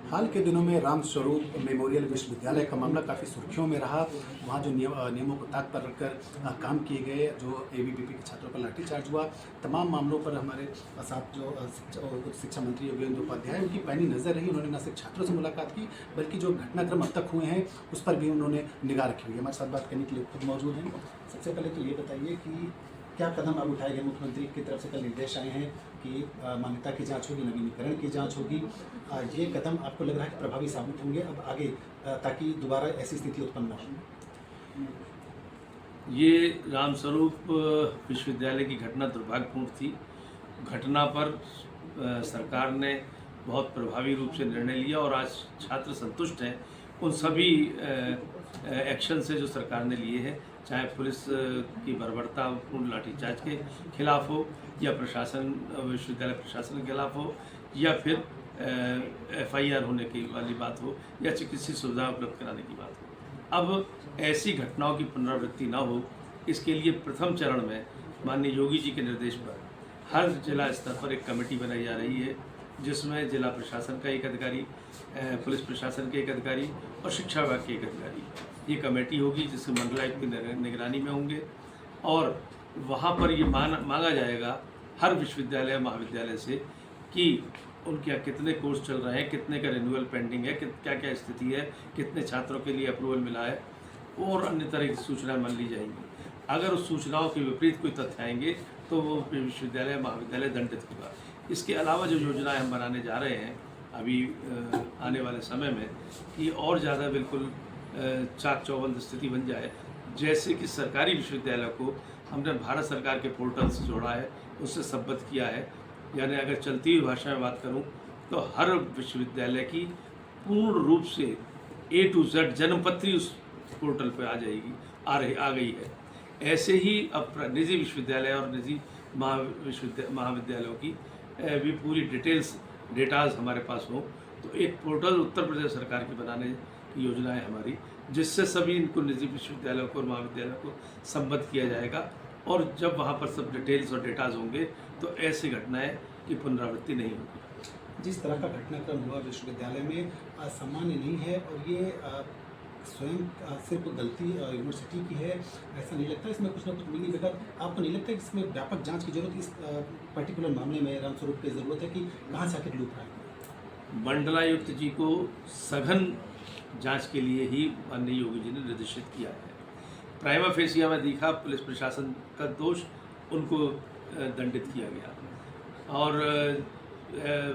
हाल के दिनों में रामस्वरूप मेमोरियल विश्वविद्यालय का मामला काफ़ी सुर्खियों में रहा। वहाँ जो नियमों को ताक पर रखकर काम किए गए, जो एबीवीपी के छात्रों पर लाठीचार्ज हुआ, तमाम मामलों पर हमारे साथ जो उच्च शिक्षा मंत्री योगेंद्र उपाध्याय, उनकी पैनी नज़र रही। उन्होंने न सिर्फ छात्रों से मुलाकात की, बल्कि जो घटनाक्रम अब तक हुए हैं उस पर भी उन्होंने निगाह रखी हुई है। हमारे साथ बात करने के लिए खुद मौजूद हैं। सबसे पहले तो ये बताइए कि क्या कदम अब उठाए गए? मुख्यमंत्री की तरफ से कल निर्देश आए हैं कि मान्यता की जांच होगी, नवीनीकरण की जांच होगी। ये कदम आपको लग रहा है कि प्रभावी साबित होंगे अब आगे, ताकि दोबारा ऐसी स्थिति उत्पन्न न हो? ये रामस्वरूप विश्वविद्यालय की घटना दुर्भाग्यपूर्ण थी। घटना पर सरकार ने बहुत प्रभावी रूप से निर्णय लिया और आज छात्र संतुष्ट हैं उन सभी एक्शन से जो सरकार ने लिए हैं, चाहे पुलिस की बर्बरतापूर्ण लाठीचार्ज के खिलाफ हो, या विश्वविद्यालय प्रशासन के खिलाफ हो, या फिर एफआईआर होने की वाली बात हो, या चिकित्सीय सुविधा उपलब्ध कराने की बात हो। अब ऐसी घटनाओं की पुनरावृत्ति न हो, इसके लिए प्रथम चरण में माननीय योगी जी के निर्देश पर हर जिला स्तर पर एक कमेटी बनाई जा रही है, जिसमें जिला प्रशासन का एक अधिकारी, पुलिस प्रशासन के एक अधिकारी और शिक्षा विभाग के एक अधिकारी, ये कमेटी होगी जिससे मंडलायुक्त की निगरानी में होंगे। और वहाँ पर ये मांगा जाएगा हर विश्वविद्यालय महाविद्यालय से कि उनके यहाँ कितने कोर्स चल रहे हैं, कितने का रिन्यूअल पेंडिंग है, क्या क्या स्थिति है, कितने छात्रों के लिए अप्रूवल मिला है, और अन्य तरह की सूचनाएं मान ली जाएंगी। अगर उस सूचनाओं के विपरीत कोई तथ्य आएंगे तो वो विश्वविद्यालय महाविद्यालय दंडित होगा। इसके अलावा जो योजनाएं हम बनाने जा रहे हैं अभी आने वाले समय में, कि और ज़्यादा बिल्कुल चाक चौबंद स्थिति बन जाए, जैसे कि सरकारी विश्वविद्यालय को हमने भारत सरकार के पोर्टल से जोड़ा है, उससे संबद्ध किया है। यानी अगर चलती हुई भाषा में बात करूं तो हर विश्वविद्यालय की पूर्ण रूप से A to Z जन्मपत्री उस पोर्टल पर आ जाएगी, आ गई है। ऐसे ही अब निजी विश्वविद्यालय और निजी महाविद्यालयों की भी पूरी डेटाज हमारे पास हो, तो एक पोर्टल उत्तर प्रदेश सरकार की बनाने की योजना है हमारी, जिससे सभी इनको निजी विश्वविद्यालयों को और महाविद्यालयों को संबद्ध किया जाएगा। और जब वहाँ पर सब डिटेल्स और डेटाज होंगे तो ऐसी घटनाएं की पुनरावृत्ति नहीं होगी। जिस तरह का घटनाक्रम हुआ विश्वविद्यालय में सामान्य नहीं है, और ये स्वयं सिर्फ गलती यूनिवर्सिटी की है, ऐसा नहीं लगता। इसमें कुछ ना कुछ मिली बगैर, आपको नहीं लगता कि इसमें व्यापक जांच की जरूरत, इस पर्टिकुलर मामले में रामस्वरूप की ज़रूरत है कि कहाँ से आखिर लूट रहा है? मंडलायुक्त जी को सघन जांच के लिए ही माननीय योगी जी ने निर्देशित किया है। प्राइमा फेसिया में देखा पुलिस प्रशासन का दोष, उनको दंडित किया गया, और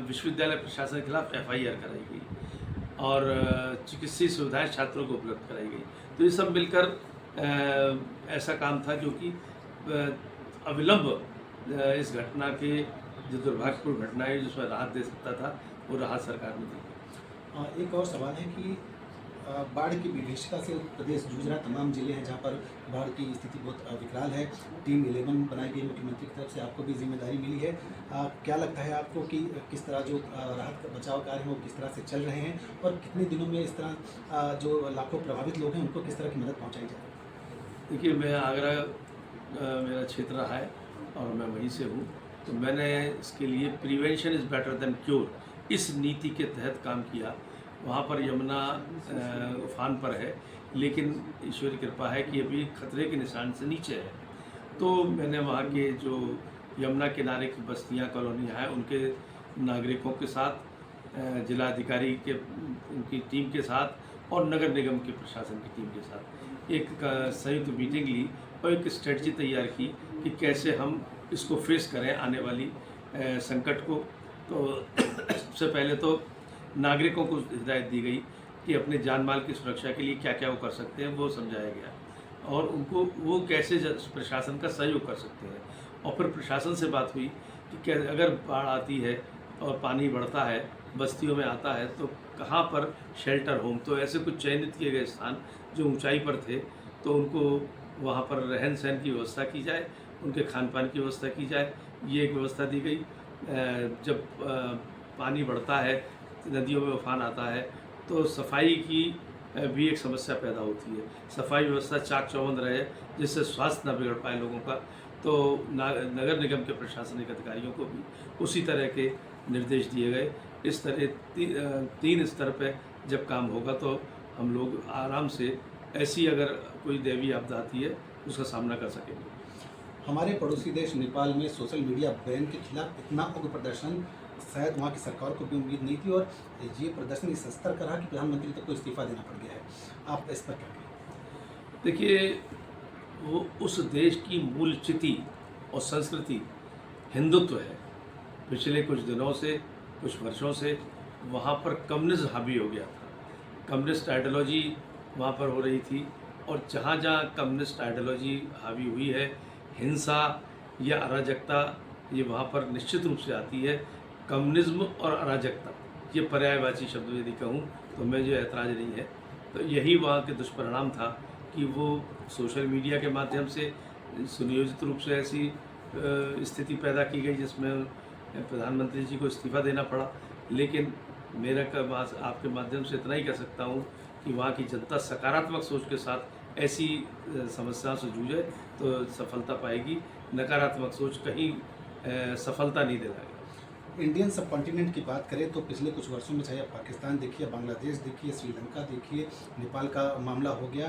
विश्वविद्यालय प्रशासन के खिलाफ एफआईआर कराई गई, और चिकित्सीय सुविधाएं छात्रों को उपलब्ध कराई गई। तो ये सब मिलकर ऐसा काम था जो कि अविलंब इस घटना के जो दुर्भाग्यपूर्ण घटनाएं जिसमें राहत दे सकता था, वो राहत सरकार ने दी। एक और सवाल है कि बाढ़ की विभीषिका से प्रदेश जूझ रहा है। तमाम जिले हैं जहां पर बाढ़ की स्थिति बहुत विकराल है। टीम 11 बनाई गई मुख्यमंत्री की तरफ से, आपको भी जिम्मेदारी मिली है। क्या लगता है आपको कि किस तरह जो राहत बचाव कार्य हैं वो किस तरह से चल रहे हैं, और कितने दिनों में इस तरह जो लाखों प्रभावित लोग हैं उनको किस तरह की मदद पहुँचाई जाए? देखिए, मैं आगरा मेरा क्षेत्र रहा है और मैं वहीं से हूँ, तो मैंने इसके लिए prevention is better than cure इस नीति के तहत काम किया। वहाँ पर यमुना उफान पर है, लेकिन ईश्वर की कृपा है कि अभी खतरे के निशान से नीचे है। तो मैंने वहाँ के जो यमुना किनारे की बस्तियाँ, कॉलोनियाँ हैं, उनके नागरिकों के साथ, जिलाधिकारी के उनकी टीम के साथ और नगर निगम के प्रशासन की टीम के साथ एक संयुक्त मीटिंग ली और एक स्ट्रेटजी तैयार की कि कैसे हम इसको फेस करें, आने वाली संकट को। तो सबसे पहले तो नागरिकों को हिदायत दी गई कि अपने जान माल की सुरक्षा के लिए क्या क्या वो कर सकते हैं, वो समझाया गया, और उनको वो कैसे प्रशासन का सहयोग कर सकते हैं। और फिर प्रशासन से बात हुई कि अगर बाढ़ आती है और पानी बढ़ता है, बस्तियों में आता है, तो कहाँ पर शेल्टर होम, तो ऐसे कुछ चयनित किए गए स्थान जो ऊंचाई पर थे, तो उनको वहाँ पर रहन सहन की व्यवस्था की जाए, उनके खान पान की व्यवस्था की जाए, ये एक व्यवस्था दी गई। जब पानी बढ़ता है, नदियों में उफान आता है, तो सफाई की भी एक समस्या पैदा होती है। सफाई व्यवस्था चाक चौबंद रहे, जिससे स्वास्थ्य न बिगड़ पाए लोगों का। तो नगर निगम के प्रशासनिक अधिकारियों को भी उसी तरह के निर्देश दिए गए इस तरह तीन स्तर पे जब काम होगा तो हम लोग आराम से ऐसी अगर कोई दैवीय आपदा आती है उसका सामना कर सकेंगे। हमारे पड़ोसी देश नेपाल में सोशल मीडिया बैन के खिलाफ इतना उग्र प्रदर्शन शायद वहाँ की सरकार को भी उम्मीद नहीं थी, और ये प्रदर्शन इस स्तर का रहा कि प्रधानमंत्री तक को इस्तीफा देना पड़ गया है। आप इस पर क्या कहें? देखिए, वो उस देश की मूल स्थिति और संस्कृति हिंदुत्व है। पिछले कुछ दिनों से, कुछ वर्षों से वहाँ पर कम्युनिज्म हावी हो गया था। कम्युनिस्ट आइडियोलॉजी वहाँ पर हो रही थी, और जहाँ जहाँ कम्युनिस्ट आइडियोलॉजी हावी हुई है, हिंसा या अराजकता ये वहाँ पर निश्चित रूप से आती है। कम्युनिज्म और अराजकता ये पर्यायवाची शब्द यदि कहूँ तो मैं जो ऐतराज़ नहीं है। तो यही वहाँ के दुष्परिणाम था कि वो सोशल मीडिया के माध्यम से सुनियोजित रूप से ऐसी स्थिति पैदा की गई जिसमें प्रधानमंत्री जी को इस्तीफा देना पड़ा। लेकिन मेरा आपके माध्यम से इतना ही कह सकता हूँ कि वहाँ की जनता सकारात्मक सोच के साथ ऐसी समस्याओं से जूझे तो सफलता पाएगी। नकारात्मक सोच कहीं सफलता नहीं दिलाएगी। इंडियन सब कॉन्टिनेंट की बात करें तो पिछले कुछ वर्षों में चाहे पाकिस्तान देखिए, बांग्लादेश देखिए, श्रीलंका देखिए, नेपाल का मामला हो गया,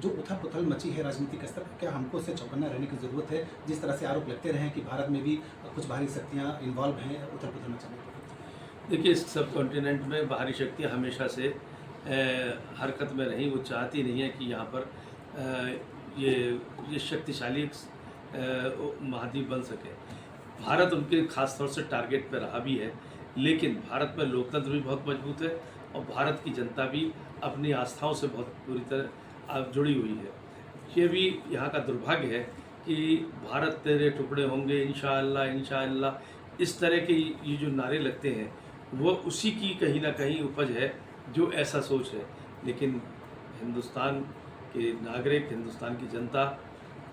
जो उथल पुथल मची है राजनीतिक स्तर पर, क्या हमको उससे चौकन्ना रहने की ज़रूरत है? जिस तरह से आरोप लगते रहे हैं कि भारत में भी कुछ बाहरी शक्तियाँ इन्वॉल्व हैं उथल पुथल मचाने पर। देखिए, इस सब कॉन्टिनेंट में बाहरी शक्तियाँ हमेशा से हरकत में रहीं। वो चाहती नहीं है कि यहाँ पर ये शक्तिशाली महाद्वीप बन सके। भारत उनके खास तौर से टारगेट पर रहा भी है, लेकिन भारत में लोकतंत्र भी बहुत मजबूत है और भारत की जनता भी अपनी आस्थाओं से बहुत पूरी तरह जुड़ी हुई है। ये भी यहाँ का दुर्भाग्य है कि भारत तेरे टुकड़े होंगे इंशाअल्लाह इंशाअल्लाह, इस तरह के ये जो नारे लगते हैं वो उसी की कहीं ना कहीं उपज है जो ऐसा सोच है। लेकिन हिंदुस्तान के नागरिक, हिंदुस्तान की जनता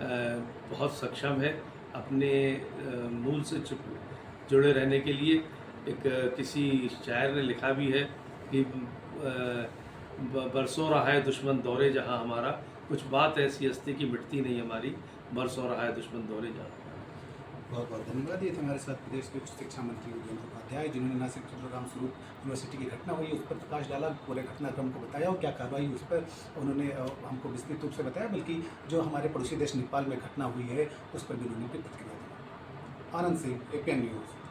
बहुत सक्षम है अपने मूल से जुड़े रहने के लिए। एक किसी शायर ने लिखा भी है कि बरसों रहा है दुश्मन दौरे जहां हमारा, कुछ बात ऐसी हस्ती की मिटती नहीं हमारी, बरसों रहा है दुश्मन दौरे जहां। बहुत बहुत धन्यवाद। ये थे हमारे साथ प्रदेश के उच्च शिक्षा मंत्री योगेंद्र उपाध्याय, जिन्होंने न सिर्फ चंद्रराम स्वरूप यूनिवर्सिटी की घटना हुई उस पर प्रकाश डाला, पूरे घटनाक्रम को बताया और क्या कार्रवाई उस पर उन्होंने हमको विस्तृत रूप से बताया, बल्कि जो हमारे पड़ोसी देश नेपाल में घटना हुई है उस पर भी उन्होंने प्रतिक्रिया दी। Anand Singh, APN news.